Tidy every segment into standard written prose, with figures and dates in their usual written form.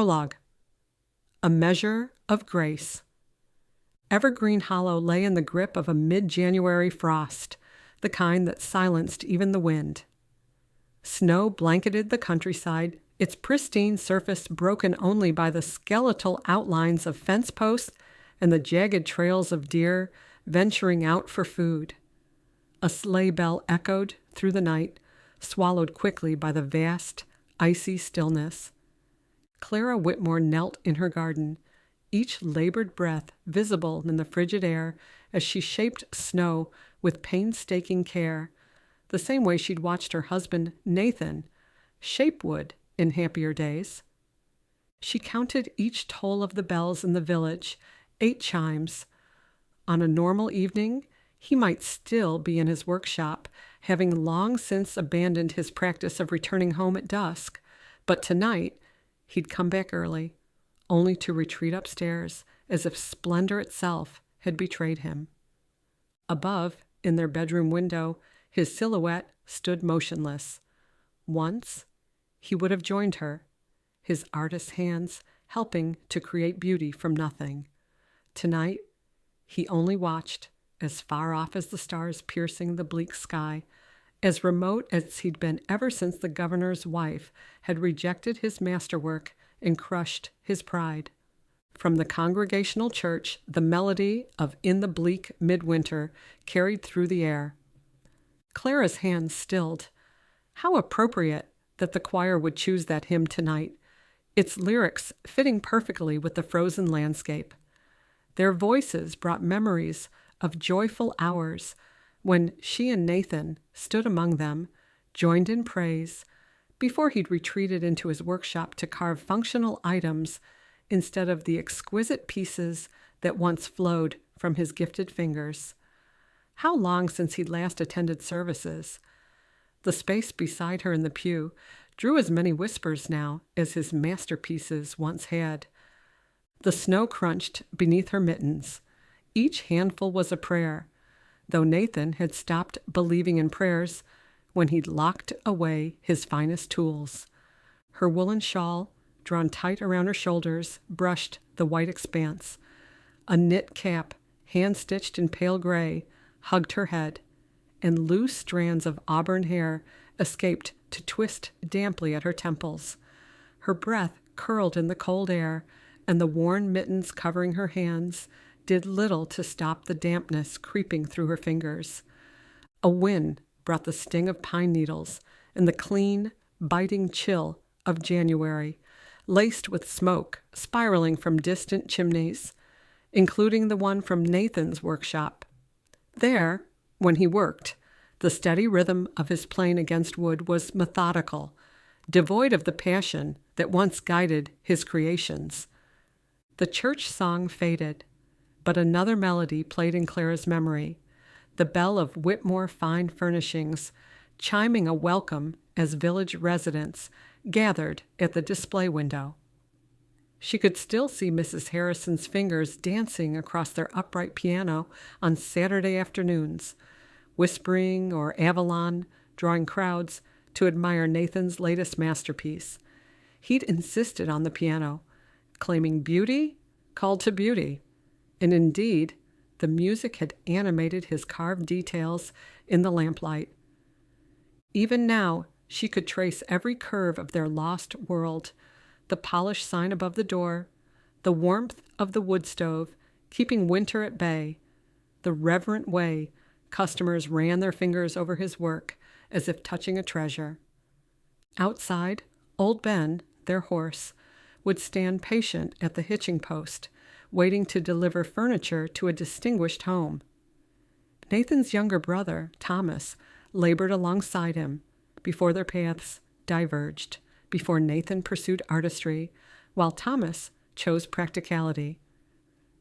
Prologue. A Measure of Grace. Evergreen Hollow lay in the grip of a mid-January frost, the kind that silenced even the wind. Snow blanketed the countryside, its pristine surface broken only by the skeletal outlines of fence posts and the jagged trails of deer venturing out for food. A sleigh bell echoed through the night, swallowed quickly by the vast, icy stillness. Clara Whitmore knelt in her garden, each labored breath visible in the frigid air as she shaped snow with painstaking care, the same way she'd watched her husband, Nathan, shape wood in happier days. She counted each toll of the bells in the village, 8 chimes. On a normal evening, he might still be in his workshop, having long since abandoned his practice of returning home at dusk, but tonight he'd come back early, only to retreat upstairs as if splendor itself had betrayed him. Above, in their bedroom window, his silhouette stood motionless. Once, he would have joined her, his artist's hands helping to create beauty from nothing. Tonight, he only watched, as far off as the stars piercing the bleak sky, as remote as he'd been ever since the governor's wife had rejected his masterwork and crushed his pride. From the Congregational Church, the melody of In the Bleak Midwinter carried through the air. Clara's hands stilled. How appropriate that the choir would choose that hymn tonight, its lyrics fitting perfectly with the frozen landscape. Their voices brought memories of joyful hours when she and Nathan stood among them, joined in praise, before he'd retreated into his workshop to carve functional items instead of the exquisite pieces that once flowed from his gifted fingers. How long since he'd last attended services? The space beside her in the pew drew as many whispers now as his masterpieces once had. The snow crunched beneath her mittens. Each handful was a prayer, though Nathan had stopped believing in prayers when he'd locked away his finest tools. Her woolen shawl, drawn tight around her shoulders, brushed the white expanse. A knit cap, hand-stitched in pale gray, hugged her head, and loose strands of auburn hair escaped to twist damply at her temples. Her breath curled in the cold air, and the worn mittens covering her hands did little to stop the dampness creeping through her fingers. A wind brought the sting of pine needles and the clean, biting chill of January, laced with smoke spiraling from distant chimneys, including the one from Nathan's workshop. There, when he worked, the steady rhythm of his playing against wood was methodical, devoid of the passion that once guided his creations. The church song faded, but another melody played in Clara's memory, the bell of Whitmore Fine Furnishings, chiming a welcome as village residents gathered at the display window. She could still see Mrs. Harrison's fingers dancing across their upright piano on Saturday afternoons, whispering or Avalon, drawing crowds to admire Nathan's latest masterpiece. He'd insisted on the piano, claiming beauty called to beauty, and indeed, the music had animated his carved details in the lamplight. Even now, she could trace every curve of their lost world, the polished sign above the door, the warmth of the wood stove keeping winter at bay, the reverent way customers ran their fingers over his work as if touching a treasure. Outside, old Ben, their horse, would stand patient at the hitching post, waiting to deliver furniture to a distinguished home. Nathan's younger brother, Thomas, labored alongside him before their paths diverged, before Nathan pursued artistry, while Thomas chose practicality.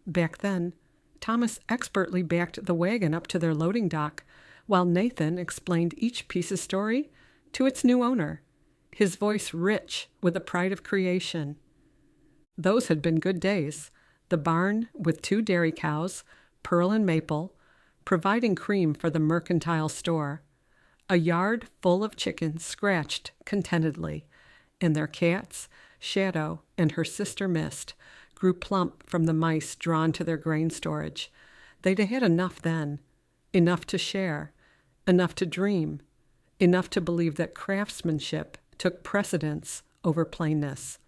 Back then, Thomas expertly backed the wagon up to their loading dock, while Nathan explained each piece's story to its new owner, his voice rich with the pride of creation. Those had been good days, the barn with 2 dairy cows, Pearl and Maple, providing cream for the mercantile store, a yard full of chickens scratched contentedly, and their cats, Shadow and her sister Mist grew plump from the mice drawn to their grain storage. They'd had enough then, enough to share, enough to dream, enough to believe that craftsmanship took precedence over plainness.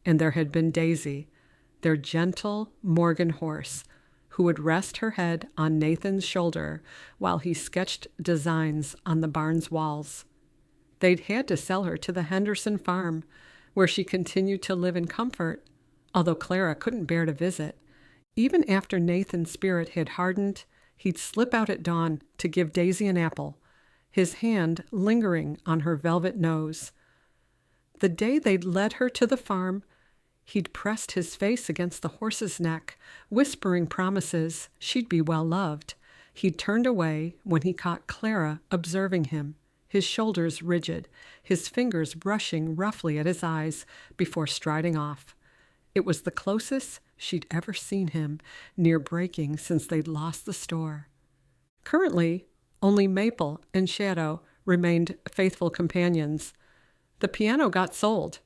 And there had been Daisy, their gentle Morgan horse, who would rest her head on Nathan's shoulder while he sketched designs on the barn's walls. They'd had to sell her to the Henderson farm, where she continued to live in comfort, although Clara couldn't bear to visit. Even after Nathan's spirit had hardened, he'd slip out at dawn to give Daisy an apple, his hand lingering on her velvet nose. The day they'd led her to the farm, he'd pressed his face against the horse's neck, whispering promises she'd be well loved. He'd turned away when he caught Clara observing him, his shoulders rigid, his fingers brushing roughly at his eyes before striding off. It was the closest she'd ever seen him near breaking since they'd lost the store. Currently, only Maple and Shadow remained faithful companions. The piano got sold.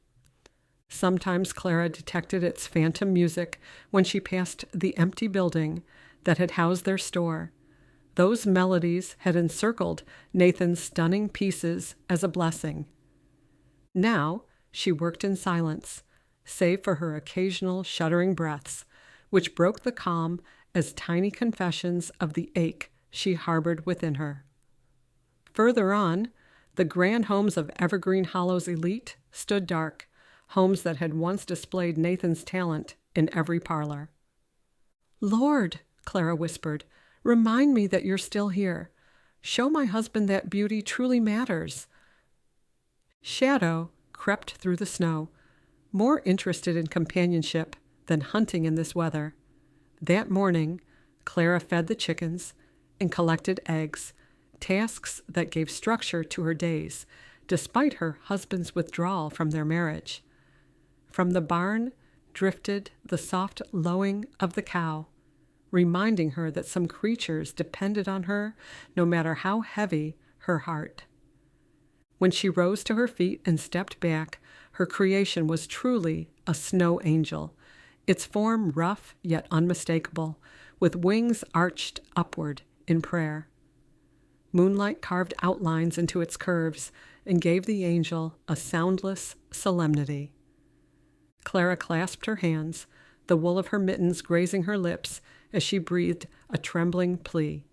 Sometimes Clara detected its phantom music when she passed the empty building that had housed their store. Those melodies had encircled Nathan's stunning pieces as a blessing. Now she worked in silence, save for her occasional shuddering breaths, which broke the calm as tiny confessions of the ache she harbored within her. Further on, the grand homes of Evergreen Hollow's elite stood dark, homes that had once displayed Nathan's talent in every parlor. "Lord," Clara whispered, "remind me that you're still here. Show my husband that beauty truly matters." Shadow crept through the snow, more interested in companionship than hunting in this weather. That morning, Clara fed the chickens and collected eggs, tasks that gave structure to her days, despite her husband's withdrawal from their marriage. From the barn drifted the soft lowing of the cow, reminding her that some creatures depended on her no matter how heavy her heart. When she rose to her feet and stepped back, her creation was truly a snow angel, its form rough yet unmistakable, with wings arched upward in prayer. Moonlight carved outlines into its curves and gave the angel a soundless solemnity. Clara clasped her hands, the wool of her mittens grazing her lips as she breathed a trembling plea.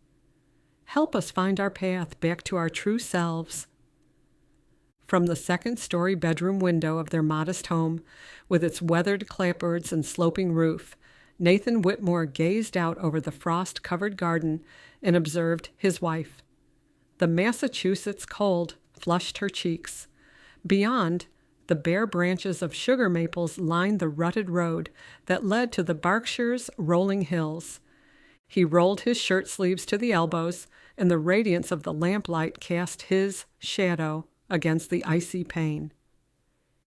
"Help us find our path back to our true selves." From the second-story bedroom window of their modest home, with its weathered clapboards and sloping roof, Nathan Whitmore gazed out over the frost-covered garden and observed his wife. The Massachusetts cold flushed her cheeks. Beyond, the bare branches of sugar maples lined the rutted road that led to the Berkshire's rolling hills. He rolled his shirt sleeves to the elbows, and the radiance of the lamplight cast his shadow against the icy pane.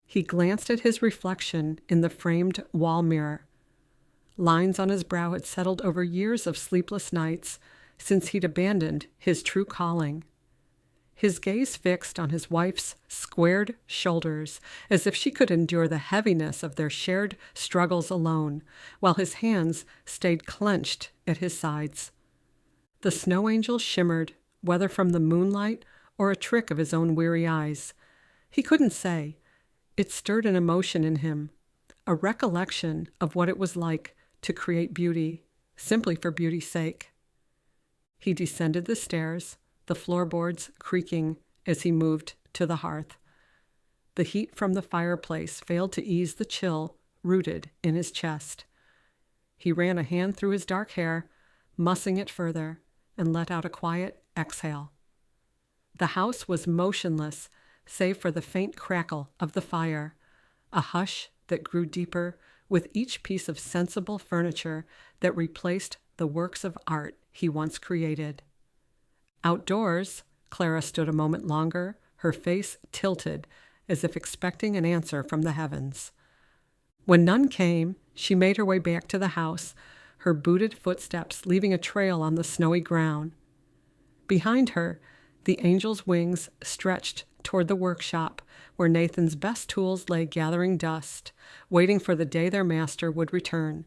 He glanced at his reflection in the framed wall mirror. Lines on his brow had settled over years of sleepless nights since he'd abandoned his true calling. His gaze fixed on his wife's squared shoulders, as if she could endure the heaviness of their shared struggles alone, while his hands stayed clenched at his sides. The snow angel shimmered, whether from the moonlight or a trick of his own weary eyes. He couldn't say. It stirred an emotion in him, a recollection of what it was like to create beauty, simply for beauty's sake. He descended the stairs, the floorboards creaking as he moved to the hearth. The heat from the fireplace failed to ease the chill rooted in his chest. He ran a hand through his dark hair, mussing it further, and let out a quiet exhale. The house was motionless, save for the faint crackle of the fire, a hush that grew deeper with each piece of sensible furniture that replaced the works of art he once created. Outdoors, Clara stood a moment longer, her face tilted as if expecting an answer from the heavens. When none came, she made her way back to the house, her booted footsteps leaving a trail on the snowy ground. Behind her, the angel's wings stretched toward the workshop, where Nathan's best tools lay gathering dust, waiting for the day their master would return.